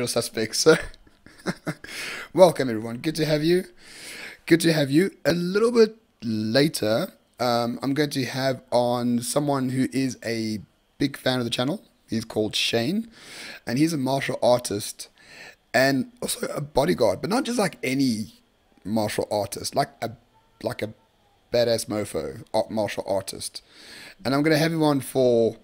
suspects. So, welcome everyone. Good to have you. Good to have you. A little bit later, I'm going to have on someone who is a big fan of the channel. He's called Shane, and he's a martial artist and also a bodyguard, but not just like any martial artist, like a badass mofo martial artist. And I'm going to have him on for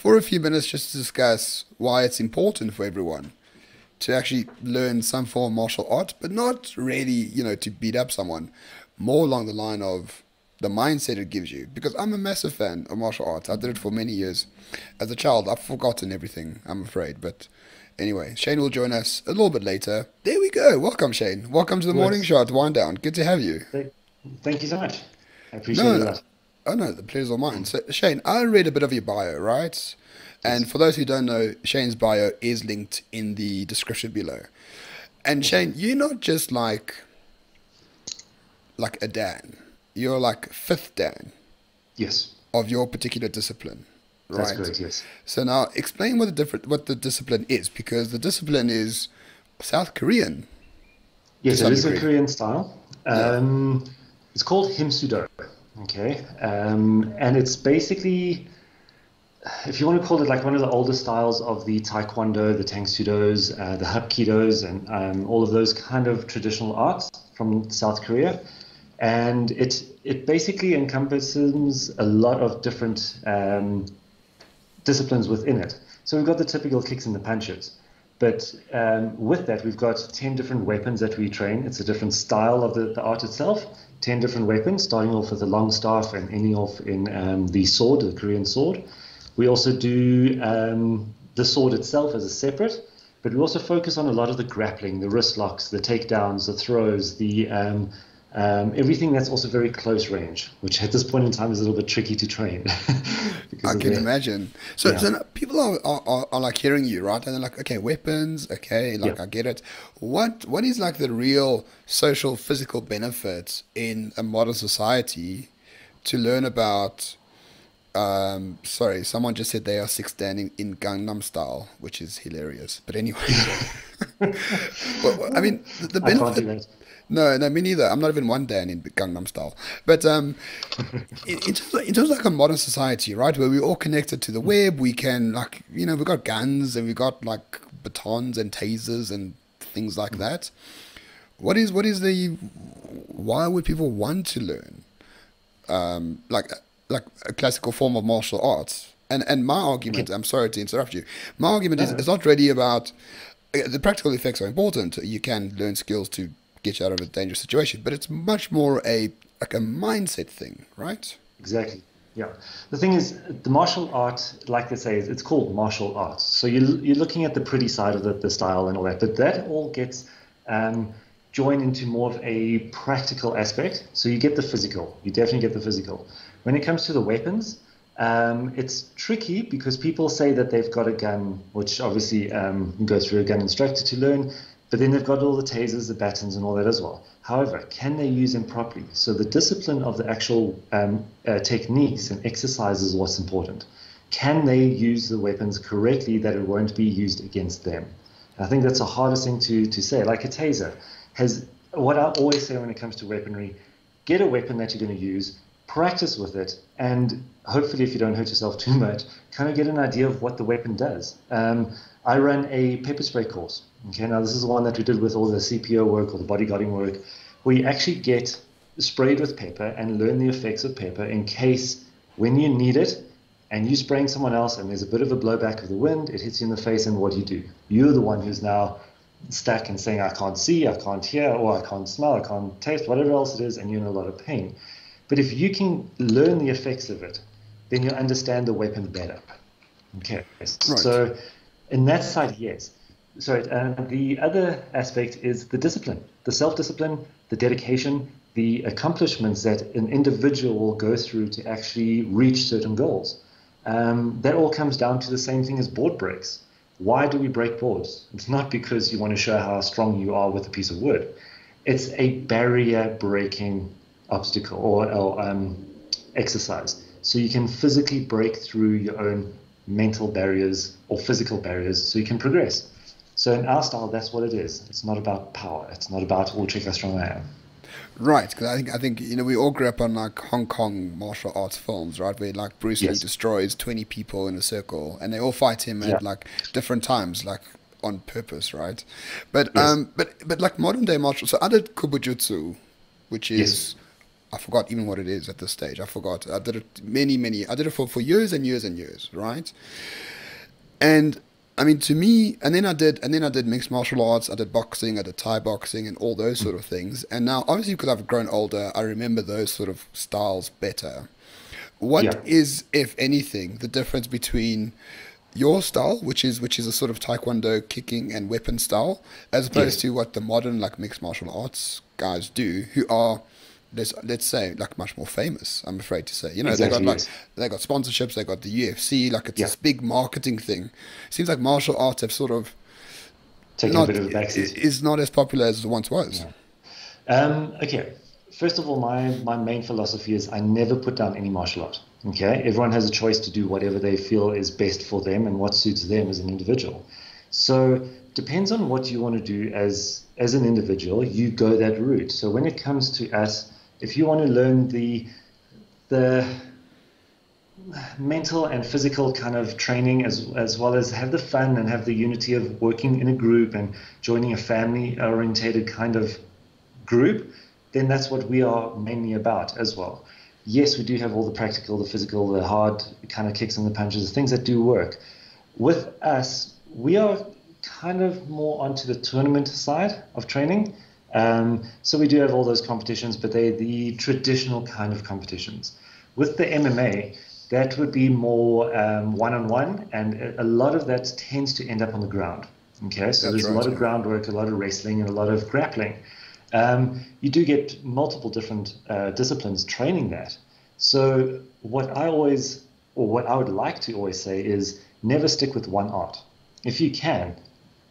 a few minutes just to discuss why it's important for everyone to actually learn some form of martial art, but not really, to beat up someone. More along the line of the mindset it gives you. Because I'm a massive fan of martial arts. I did it for many years. As a child, I've forgotten everything, I'm afraid. But anyway, Shane will join us a little bit later. There we go. Welcome, Shane. Welcome to the Morning Shot Wind Down. Good to have you. Thank you so much. I appreciate No, that. oh no, the pleasure's all mine. So, Shane, I read a bit of your bio, right? And for those who don't know, Shane's bio is linked in the description below. And Shane, you're not just like a Dan. You're like fifth Dan Yes, of your particular discipline, that's right? correct. Yes. So now explain what the discipline is, because the discipline is South Korean to Yes, it some is a degree. Korean style. Yeah. It's called Himsudo. Okay. And it's basically, if you want to call it like one of the older styles of the Taekwondo, the Tang Sudos, the Hapkidos, and all of those kind of traditional arts from South Korea. And it basically encompasses a lot of different disciplines within it. So we've got the typical kicks and the punches. But with that, we've got 10 different weapons that we train. It's a different style of the art itself. 10 different weapons, starting off with the long staff and ending off in the sword, the Korean sword. We also do the sword itself as a separate, but we also focus on a lot of the grappling, the wrist locks, the takedowns, the throws, the everything that's also very close range, which at this point in time is a little bit tricky to train because I of can the imagine. So, yeah. so now people are like hearing you, right? And they're like, okay, weapons, okay, Yeah. like I get it. What is like the real social physical benefit in a modern society to learn about? Sorry, someone just said they are six standing in Gangnam style, which is hilarious. But anyway, well, I mean, the I can't do benefit. that. No, no, me neither. I'm not even one Dan in Gangnam style. But in terms of like a modern society, right, where we're all connected to the web, we can like, we've got guns and we've got like batons and tasers and things like that. Why would people want to learn like a classical form of martial arts? And my Okay. argument, I'm sorry to interrupt you, my argument is No, it's not really about the practical effects are important. You can learn skills to get you out of a dangerous situation, but it's much more a mindset thing, right? exactly. Yeah. The thing is, the martial art, like they say, it's called martial arts. So you're looking at the pretty side of the style and all that, but that all gets um, joined into more of a practical aspect. So you get the physical. You definitely get the physical. When it comes to the weapons, it's tricky because people say that they've got a gun, which obviously you go through a gun instructor to learn, but then they've got all the tasers, the batons, and all that as well. However, can they use them properly? So the discipline of the actual techniques and exercises is what's important. Can they use the weapons correctly that it won't be used against them? I think that's the hardest thing to say. Like a taser has, what I always say when it comes to weaponry, get a weapon that you're going to use, practice with it, and hopefully if you don't hurt yourself too much, kind of get an idea of what the weapon does. I run a pepper spray course. Okay, now this is the one that we did with all the CPO work or the bodyguarding work, where you actually get sprayed with pepper and learn the effects of pepper in case when you need it and you're spraying someone else and there's a bit of a blowback of the wind, it hits you in the face, and what do you do? You're the one who's now stuck and saying, I can't see, I can't hear, or I can't smell, I can't taste, whatever else it is, and you're in a lot of pain. But if you can learn the effects of it, then you understand the weapon better. Okay, Right. so in that side, yes. So the other aspect is the discipline, the self-discipline, the dedication, the accomplishments that an individual will go through to actually reach certain goals. That all comes down to the same thing as board breaks. Why do we break boards? It's not because you want to show how strong you are with a piece of wood. It's a barrier breaking obstacle or exercise. So you can physically break through your own mental barriers or physical barriers so you can progress. So in our style, that's what it is. It's not about power. It's not about, oh, check how strong I am. Right, because I think we all grew up on like Hong Kong martial arts films, right? Where like Bruce Lee Yes. destroys 20 people in a circle, and they all fight him Yeah. at like different times, like on purpose, right? But Yes. like modern day martial. So I did kubujutsu, which Yes. is I forgot even what it is at this stage. I forgot. I did it many. I did it for years and years and years, right? And I mean, to me, and then I did mixed martial arts. I did boxing, I did Thai boxing, and all those sort of things. And now, obviously, because I've grown older, I remember those sort of styles better. What Yeah. is, if anything, the difference between your style, which is a sort of taekwondo kicking and weapon style, as opposed Yes. to what the modern like mixed martial arts guys do, who are let's say like much more famous. I'm afraid to say, Exactly. Yes. they got sponsorships, they got the UFC, like it's Yeah. this big marketing thing. Seems like martial arts have sort of Taking a bit not of a backseat. is not as popular as it once was. Yeah. Okay. First of all, my main philosophy is I never put down any martial art. Okay. Everyone has a choice to do whatever they feel is best for them and what suits them as an individual. So depends on what you want to do as an individual. You go that route. So when it comes to us, if you want to learn the mental and physical kind of training as well as have the fun and have the unity of working in a group and joining a family orientated kind of group, then that's what we are mainly about as well. Yes, we do have all the practical, the physical, the hard kind of kicks and the punches, the things that do work. With us, we are kind of more onto the tournament side of training. So we do have all those competitions, but they're the traditional kind of competitions. With the MMA, that would be more one-on-one, and a lot of that tends to end up on the ground. Okay, so That's there's a right. lot of Yeah. groundwork, a lot of wrestling, and a lot of grappling. You do get multiple different disciplines training that. So what I would like to always say is never stick with one art. If you can,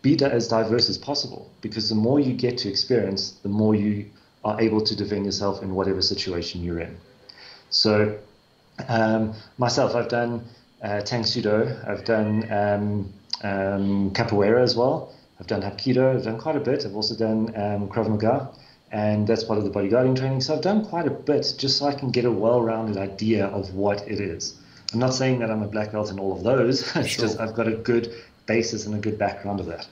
be as diverse as possible, because the more you get to experience, the more you are able to defend yourself in whatever situation you're in. So myself, I've done Tang Sudo, I've done Capoeira as well, I've done Hapkido, I've done quite a bit. I've also done Krav Maga, and that's part of the bodyguarding training. So I've done quite a bit just so I can get a well-rounded idea of what it is. I'm not saying that I'm a black belt in all of those. It's Sure. just I've got a good basis and a good background of that.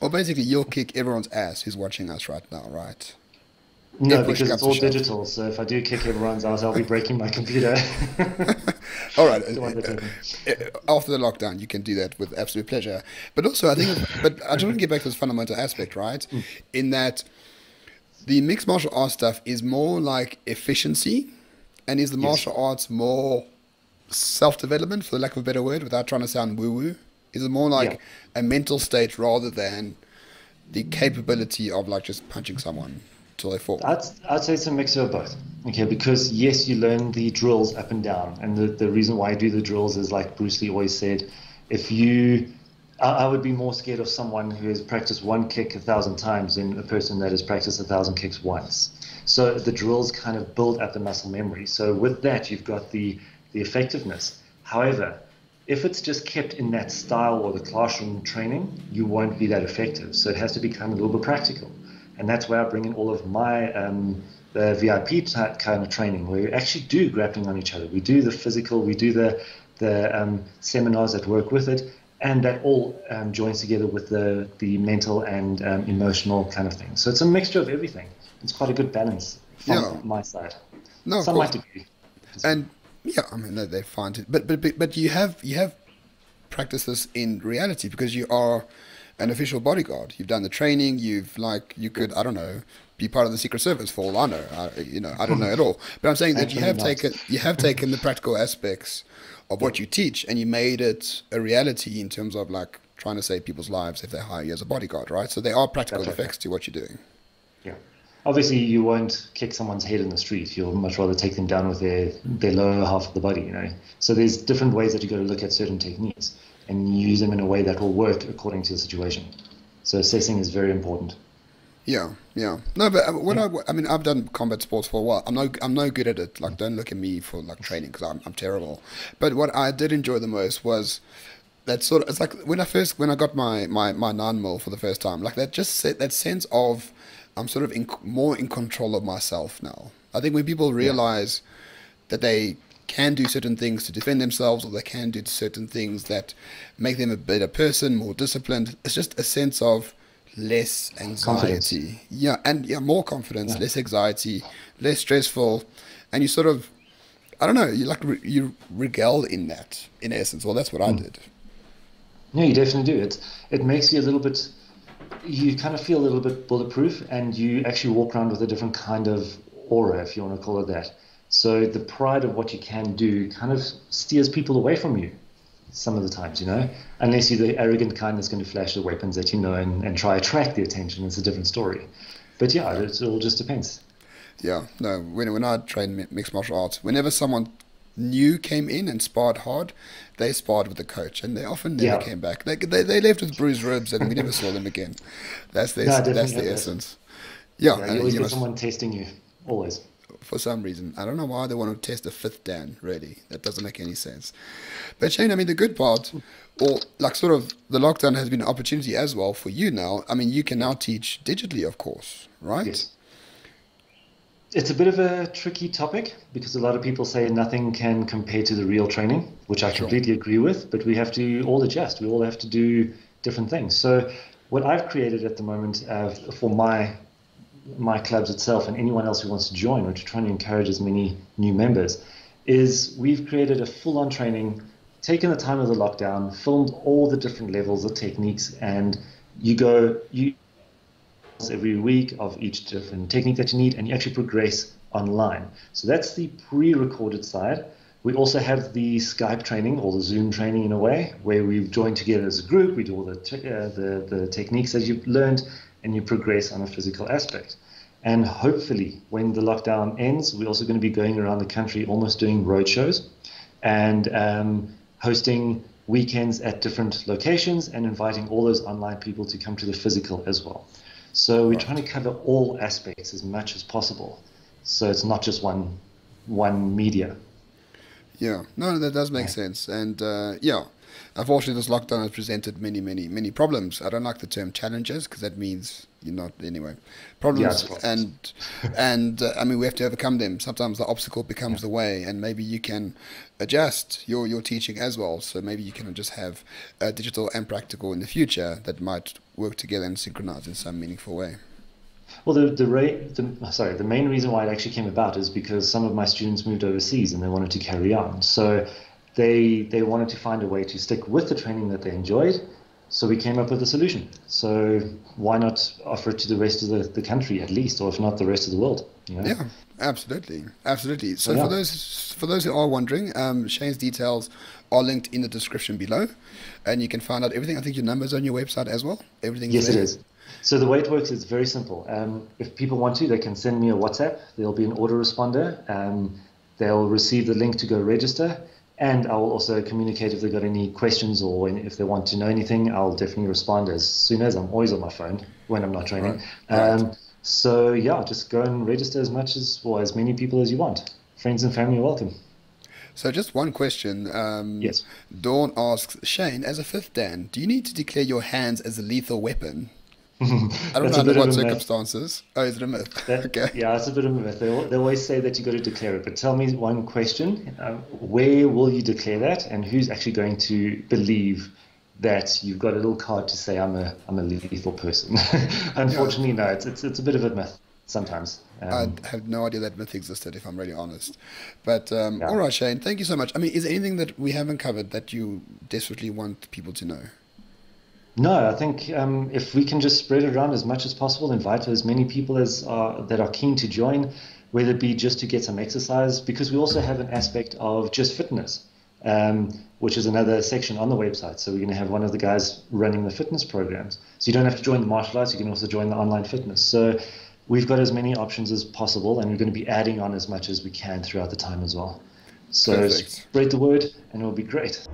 Well, basically, you'll kick everyone's ass who's watching us right now, right? No, If push because it's comes to all shove. digital. So if I do kick everyone's ass, I'll be breaking my computer. All right. Don't want that to happen. After the lockdown, you can do that with absolute pleasure. But also, I think, but I just want to get back to this fundamental aspect, right? In that the mixed martial arts stuff is more like efficiency, and is the Yes. martial arts more self-development, for the lack of a better word, without trying to sound woo-woo? Is it more Yeah. like a mental state rather than the capability of like just punching someone till they fall? I'd say it's a mixture of both. Okay, because yes, you learn the drills up and down, and the reason why I do the drills is like Bruce Lee always said, if you, I would be more scared of someone who has practiced one kick 1,000 times than a person that has practiced 1,000 kicks once. So the drills kind of build up the muscle memory. So with that, you've got the effectiveness. However, if it's just kept in that style or the classroom training, you won't be that effective. So it has to become a little bit practical. And that's where I bring in all of my the VIP type kind of training, where we actually do grappling on each other. We do the physical, we do the seminars that work with it, and that all joins together with the mental and emotional kind of thing. So it's a mixture of everything. It's quite a good balance Yeah. from my side. No, of Some course. might agree. And yeah, I mean they find it, but you have practiced this in reality because you are an official bodyguard. You've done the training. You could, I don't know, be part of the Secret Service for all I know. I don't know at all. But I'm saying that Thankfully not. you have taken the practical aspects of Yeah, what you teach and you made it a reality in terms of like trying to save people's lives if they hire you as a bodyguard, right? So there are practical that's right. Yeah. effects to what you're doing. Yeah. Obviously, you won't kick someone's head in the street. You'll much rather take them down with their lower half of the body, you know. So there's different ways that you got to look at certain techniques and use them in a way that will work according to the situation. So assessing is very important. Yeah, yeah. No, but Yeah. I mean, I've done combat sports for a while. I'm no good at it. Like, don't look at me for like training because I'm terrible. But what I did enjoy the most was That's sort of, it's like when I got my 9 mil for the first time, like that just that sense of I'm sort of more in control of myself now. I think when people Yeah, realize that they can do certain things to defend themselves, or they can do certain things that make them a better person, more disciplined, it's just a sense of less confidence. anxiety. Yeah, and yeah, more confidence, Yeah. less anxiety, less stressful, and you sort of, I don't know, you like you regel in that, in essence. Well, that's what I Mm. did. No, you definitely do. It makes you a little bit, you kind of feel a little bit bulletproof, and you actually walk around with a different kind of aura, if you want to call it that. So the pride of what you can do kind of steers people away from you some of the times, unless you're the arrogant kind that's going to flash the weapons at and try to attract the attention. It's a different story. But yeah, Yeah. it all just depends. Yeah, no. When I trained mixed martial arts, whenever someone new came in and sparred hard, they sparred with the coach, and they often never Yeah, came back. They left with bruised ribs, and we never saw them again. no, I That's definitely the have that. essence. Yeah, Yeah, you and always you get must someone testing you, always. for some reason. I don't know why they want to test a fifth Dan. Really, that doesn't make any sense. But Shane, I mean, the good part, or like sort of the lockdown has been an opportunity as well for you now. I mean, you can now teach digitally, of course, right? Yes. It's a bit of a tricky topic because a lot of people say nothing can compare to the real training, which I Sure. completely agree with, but we have to all adjust. We all have to do different things. So, what I've created at the moment for my clubs itself and anyone else who wants to join, which we're trying to encourage as many new members, is we've created a full-on training, taken the time of the lockdown, filmed all the different levels of techniques, and you every week of each different technique that you need, and you actually progress online. So that's the pre-recorded side. We also have the Skype training or the Zoom training in a way, where we've joined together as a group. We do all the techniques that you've learned, and you progress on a physical aspect. And hopefully, when the lockdown ends, we're also going to be going around the country, almost doing road shows, and hosting weekends at different locations, and inviting all those online people to come to the physical as well. So we're trying Right. to cover all aspects as much as possible. So it's not just one media. Yeah, no, that does make Yeah, sense. And yeah, unfortunately, this lockdown has presented many problems. I don't like the term challenges because that means you're not anyway yeah, it's problems. problems. And I mean, we have to overcome them. Sometimes the obstacle Yeah. becomes the way, and maybe you can adjust your teaching as well. So maybe you can just have digital and practical in the future that might work together and synchronize in some meaningful way. Well, the main reason why it actually came about is because some of my students moved overseas and they wanted to carry on. So they wanted to find a way to stick with the training that they enjoyed. So we came up with a solution. So why not offer it to the rest of the country at least, or if not the rest of the world? Yeah, absolutely, absolutely. So So yeah. for those who are wondering, Shane's details are linked in the description below, and you can find out everything. I think your number's on your website as well. Everything's Yes, it there. is. So the way it works is very simple. If people want to, they can send me a WhatsApp. There'll be an autoresponder. They'll receive the link to go register, and I will also communicate if they've got any questions or if they want to know anything. I'll definitely respond as soon as I'm always on my phone when I'm not Right, training. right. So yeah, just go and register as much as or as many people as you want. Friends and family are welcome. So just one question. Yes. Dawn asks, Shane, as a fifth Dan, do you need to declare your hands as a lethal weapon? I don't That's know a under bit of what a myth. circumstances. Oh, is it a myth? Okay. Yeah, it's a bit of a myth. They always say that you got to declare it, but tell me one question: where will you declare that, and who's actually going to believe that you've got a little card to say I'm a lethal person? Yeah, Unfortunately, no. It's a bit of a myth sometimes. I have no idea that myth existed, if I'm really honest. But all Yeah. right, Shane, thank you so much. I mean, is there anything that we haven't covered that you desperately want people to know? No, I think if we can just spread it around as much as possible, invite as many people as that are keen to join, whether it be just to get some exercise, because we also have an aspect of just fitness, which is another section on the website. So we're going to have one of the guys running the fitness programs. So you don't have to join the martial arts, you can also join the online fitness. So we've got as many options as possible, and we're going to be adding on as much as we can throughout the time as well. So Perfect. spread the word, and it will be great.